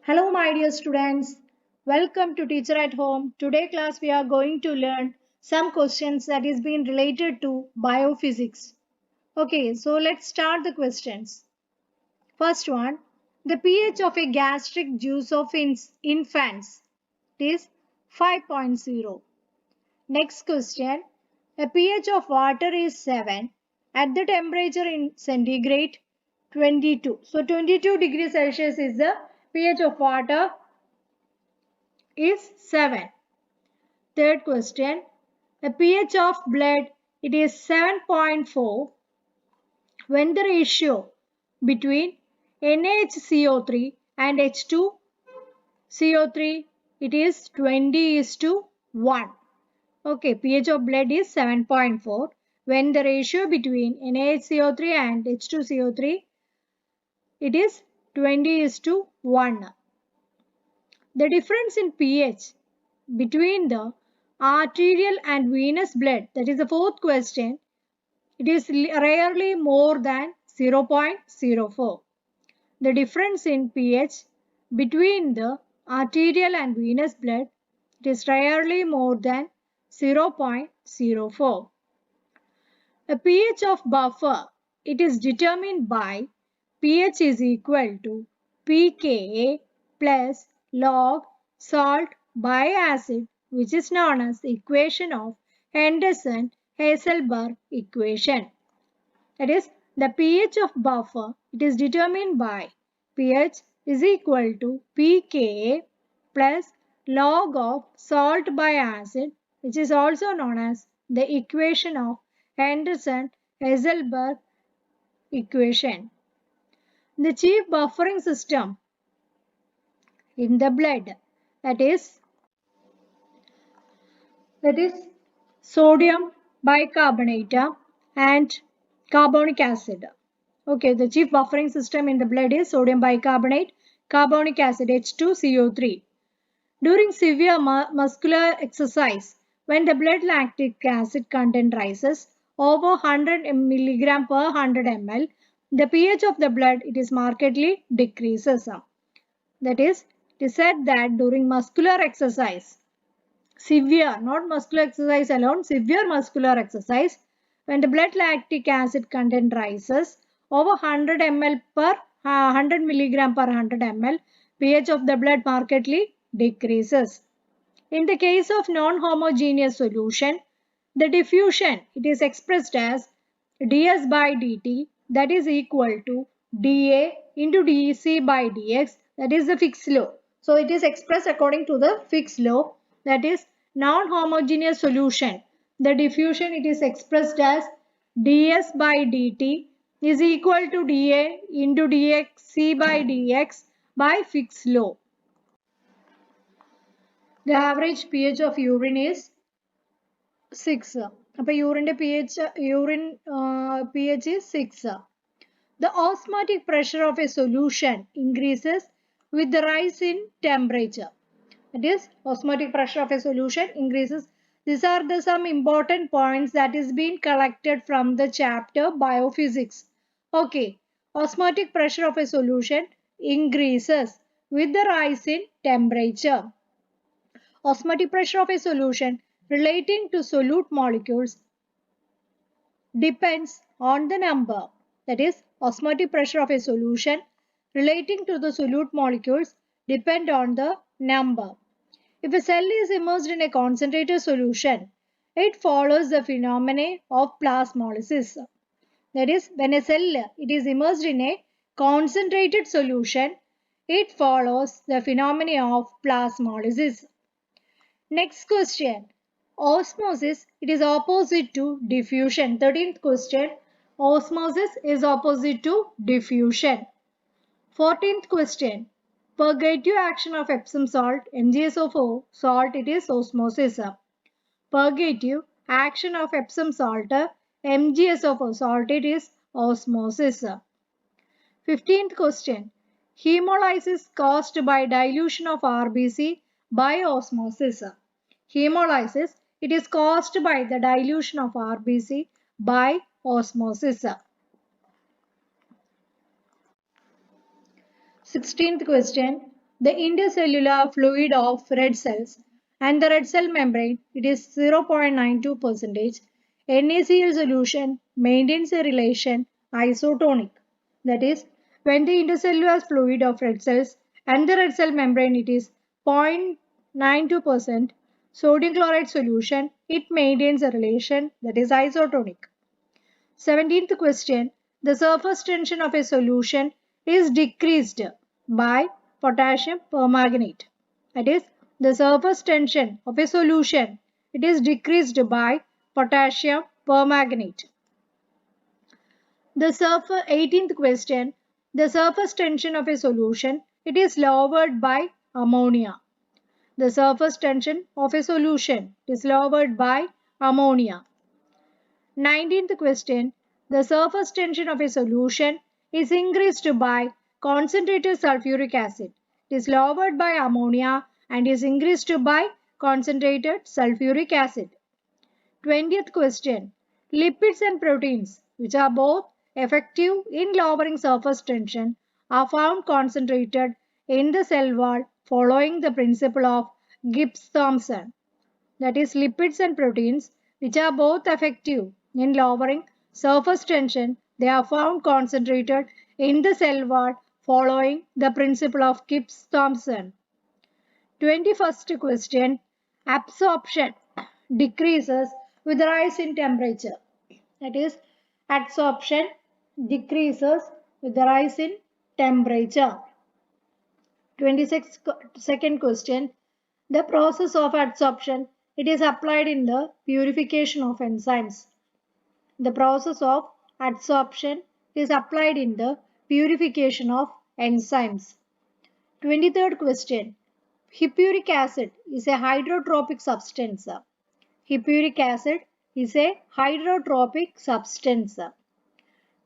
Hello my dear students, welcome to Teacher at Home. Today class we are going to learn some questions that is being related to biophysics. Okay, so let's start the questions. First one, the pH of a gastric juice of infants is 5.0. Next question, a pH of water is 7 at the temperature in centigrade 22. So 22 degrees Celsius is the pH of water is 7. Third question, a pH of blood it is 7.4 when the ratio between NaHCO3 and H2CO3 it is 20 is to 1. Okay, pH of blood is 7.4 when the ratio between NaHCO3 and H2CO3 it is 20 is to 1. The difference in pH between the arterial and venous blood, that is the fourth question, it is rarely more than 0.04. The difference in pH between the arterial and venous blood, it is rarely more than 0.04. A pH of buffer, it is determined by pH is equal to pKa plus log salt by acid, which is known as the equation of Henderson-Hasselbalch equation. That is, the pH of buffer, it is determined by pH is equal to pKa plus log of salt by acid, which is also known as the equation of Henderson-Hasselbalch equation. The chief buffering system in the blood, that is sodium bicarbonate and carbonic acid. Okay, the chief buffering system in the blood is sodium bicarbonate, carbonic acid H2CO3. During severe muscular exercise, when the blood lactic acid content rises over 100 mg per 100 ml, the pH of the blood it is markedly decreases. That is, it is said that during muscular exercise, severe, not muscular exercise alone, severe muscular exercise, when the blood lactic acid content rises over 100 ml per 100 milligram per 100 ml, pH of the blood markedly decreases. In the case of non-homogeneous solution, the diffusion it is expressed as ds by dt, that is equal to dA into dC by dx, that is the Fick's law. So it is expressed according to the Fick's law, that is non-homogeneous solution. The diffusion it is expressed as ds by dt is equal to dA into dx by dx by Fick's law. The average pH of urine is 6. അപ്പോൾ യൂറിൻ്റെ pH is 6. The osmotic pressure of a solution increases with the rise in temperature. That is, osmotic pressure of a solution increases. These are the some important points that is being collected from the chapter Biophysics. Okay, osmotic pressure of a solution increases with the rise in temperature. Osmotic pressure of a solution relating to solute molecules depends on the number. That is, osmotic pressure of a solution relating to the solute molecules depend on the number. If a cell is immersed in a concentrated solution, it follows the phenomenon of plasmolysis. That is, when a cell it is immersed in a concentrated solution, it follows the phenomenon of plasmolysis. Next question. Osmosis, it is opposite to diffusion. 13th question. Osmosis is opposite to diffusion. 14th question. Purgative action of Epsom salt, MgSO4 salt, it is osmosis. Purgative action of Epsom salt, MgSO4 salt, it is osmosis. 15th question. Hemolysis caused by dilution of RBC by osmosis. Hemolysis, it is caused by the dilution of RBC by osmosis. 16th question. the intercellular fluid of red cells and the red cell membrane, it is 0.92%. NaCl solution maintains a relation isotonic. That is, when the intercellular fluid of red cells and the red cell membrane, it is 0.92% sodium chloride solution, it maintains a relation that is isotonic. 17th question. The surface tension of a solution is decreased by potassium permanganate. That is, the surface tension of a solution, it is decreased by potassium permanganate. The 18th question. The surface tension of a solution, it is lowered by ammonia. The surface tension of a solution is lowered by ammonia. 19th question. The surface tension of a solution is increased by concentrated sulfuric acid. It is lowered by ammonia and is increased by concentrated sulfuric acid. 20th question. Lipids and proteins, which are both effective in lowering surface tension, are found concentrated in the cell wall following the principle of Gibbs-Thomson. That is, lipids and proteins, which are both effective in lowering surface tension, they are found concentrated in the cell wall following the principle of Gibbs-Thomson. 21st question. Absorption decreases with rise in temperature. That is, absorption decreases with the rise in temperature. 22nd question. The process of adsorption, it is applied in the purification of enzymes. The process of adsorption is applied in the purification of enzymes. 23rd question. Hippuric acid is a hydrotropic substance. Hippuric acid is a hydrotropic substance.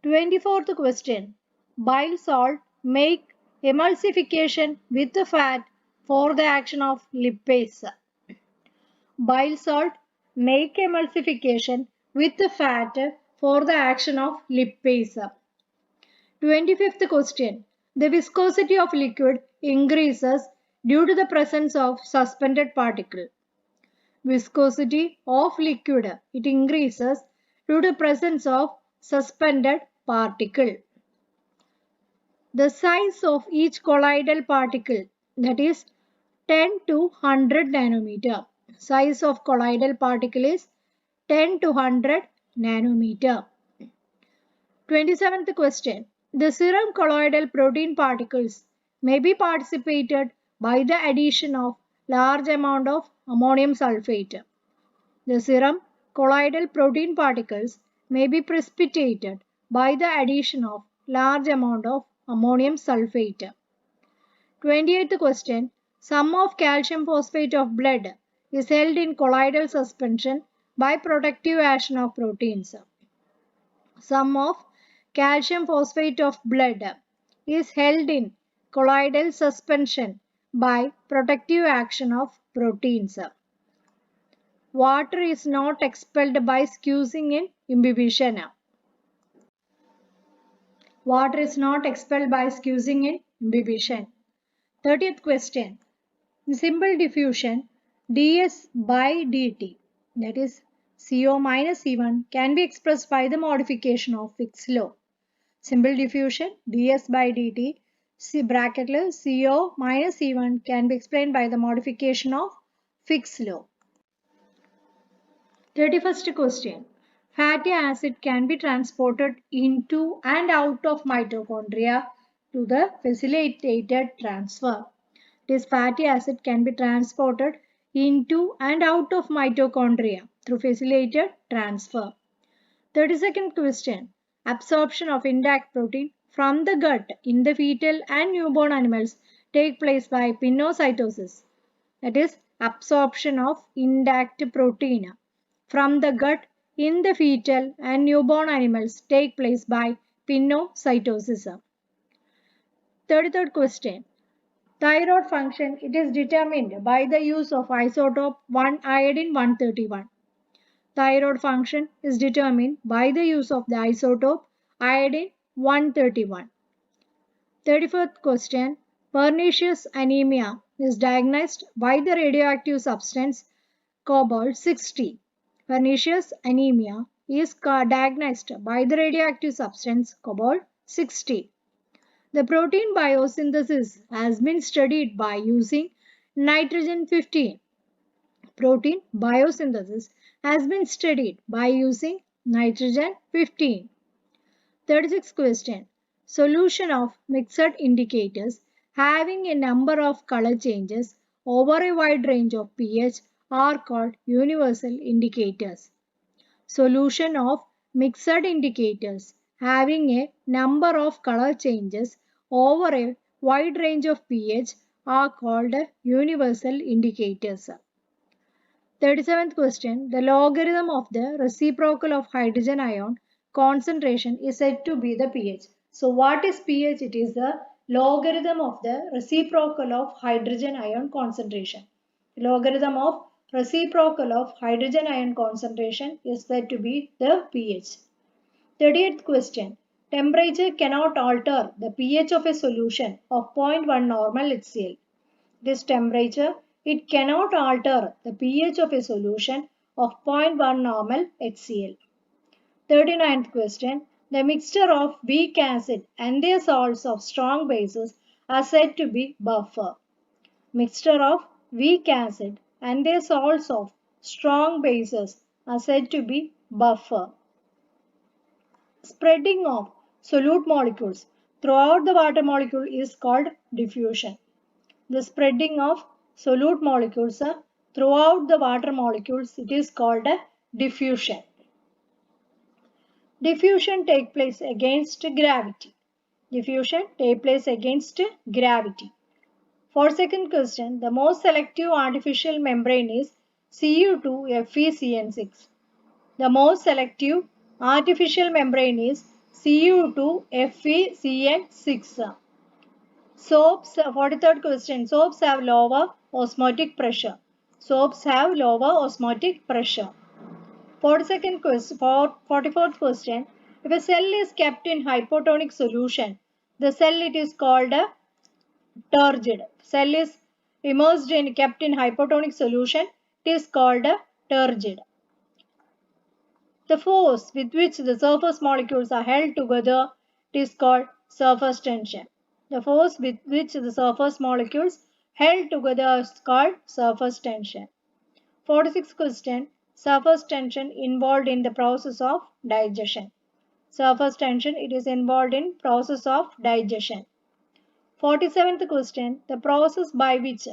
24th question. Bile salt make emulsification with the fat for the action of lipase. Bile salt make emulsification with the fat for the action of lipase. 25th question. The viscosity of liquid increases due to the presence of suspended particle. Viscosity of liquid, it increases due to the presence of suspended particle. The size of each colloidal particle, that is 10 to 100 nanometer. Size of colloidal particle is 10 to 100 nanometer. 27th question. The serum colloidal protein particles may be participated by the addition of large amount of ammonium sulfate. The serum colloidal protein particles may be precipitated by the addition of large amount of ammonium sulfate. 28th question. Sum of calcium phosphate of blood is held in colloidal suspension by protective action of proteins. Sum of calcium phosphate of blood is held in colloidal suspension by protective action of proteins. Water is not expelled by squeezing in imbibition. Water is not expelled by squeezing in imbibition. 30th question. In simple diffusion, ds by dt, that is CO minus C1, can be expressed by the modification of Fick's law. Simple diffusion, ds by dt, C bracket CO minus C1 can be explained by the modification of Fick's law. 31st question. Fatty acid can be transported into and out of mitochondria to the facilitated transfer. This fatty acid can be transported into and out of mitochondria through facilitated transfer. 32nd question. Absorption of intact protein from the gut in the fetal and newborn animals take place by pinocytosis. That is, absorption of intact protein from the gut in the fetal and newborn animals take place by pinocytosis. 33rd question. Thyroid function, it is determined by the use of isotope 1 iodine 131. Thyroid function is determined by the use of the isotope iodine 131. 34th question. Pernicious anemia is diagnosed by the radioactive substance cobalt-60. Pernicious anemia is diagnosed by the radioactive substance cobalt-60. The protein biosynthesis has been studied by using nitrogen-15. Protein biosynthesis has been studied by using nitrogen-15. 36th question. Solution of mixed indicators having a number of color changes over a wide range of pH are called universal indicators. Solution of mixed indicators having a number of color changes over a wide range of pH are called universal indicators. 37th question. The logarithm of the reciprocal of hydrogen ion concentration is said to be the pH. So what is pH? It is the logarithm of the reciprocal of hydrogen ion concentration. Logarithm of reciprocal of hydrogen ion concentration is said to be the pH. 38th question. Temperature cannot alter the pH of a solution of 0.1 normal HCl. This temperature, it cannot alter the pH of a solution of 0.1 normal HCl. 39th question. The mixture of weak acid and their salts of strong bases are said to be buffer. Mixture of weak acid and their salts of strong bases are said to be buffer. Spreading of solute molecules throughout the water molecule is called diffusion. The spreading of solute molecules throughout the water molecules, it is called diffusion. Diffusion takes place against gravity. Diffusion takes place against gravity. For second question, the most selective artificial membrane is Cu2FeCN6. The most selective artificial membrane is Cu2FeCN6. Soaps, 43rd question. Soaps have lower osmotic pressure. Soaps have lower osmotic pressure. 42nd question, 44th question. If a cell is kept in hypotonic solution, the cell it is called a turgid. Cell is immersed in kept in hypotonic solution, it is called a turgid. The force with which the surface molecules are held together, it is called surface tension. The force with which the surface molecules held together is called surface tension. 46th question. Surface tension involved in the process of digestion. Surface tension, it is involved in process of digestion. 47th question. The process by which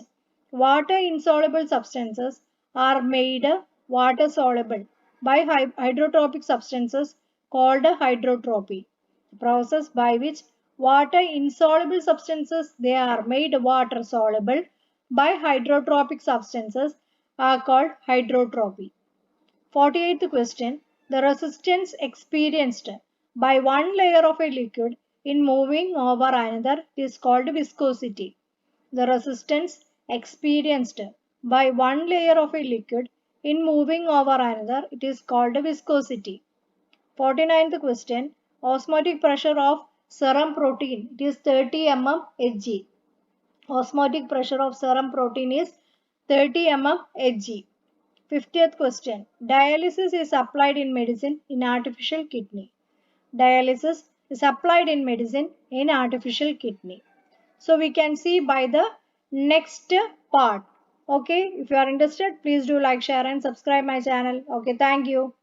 water insoluble substances are made water soluble by hydrotropic substances called hydrotropy. The process by which water insoluble substances they are made water soluble by hydrotropic substances are called hydrotropy. 48th question. The resistance experienced by one layer of a liquid in moving over another is called viscosity. The resistance experienced by one layer of a liquid in moving over another, it is called viscosity. 49th question. Osmotic pressure of serum protein, it is 30 mm Hg. Osmotic pressure of serum protein is 30 mm Hg. 50th question. Dialysis is applied in medicine in artificial kidney. Dialysis is applied in medicine in artificial kidney. So we can see by the next part. Okay, if you are interested, please do like, share and subscribe my channel. Okay, thank you.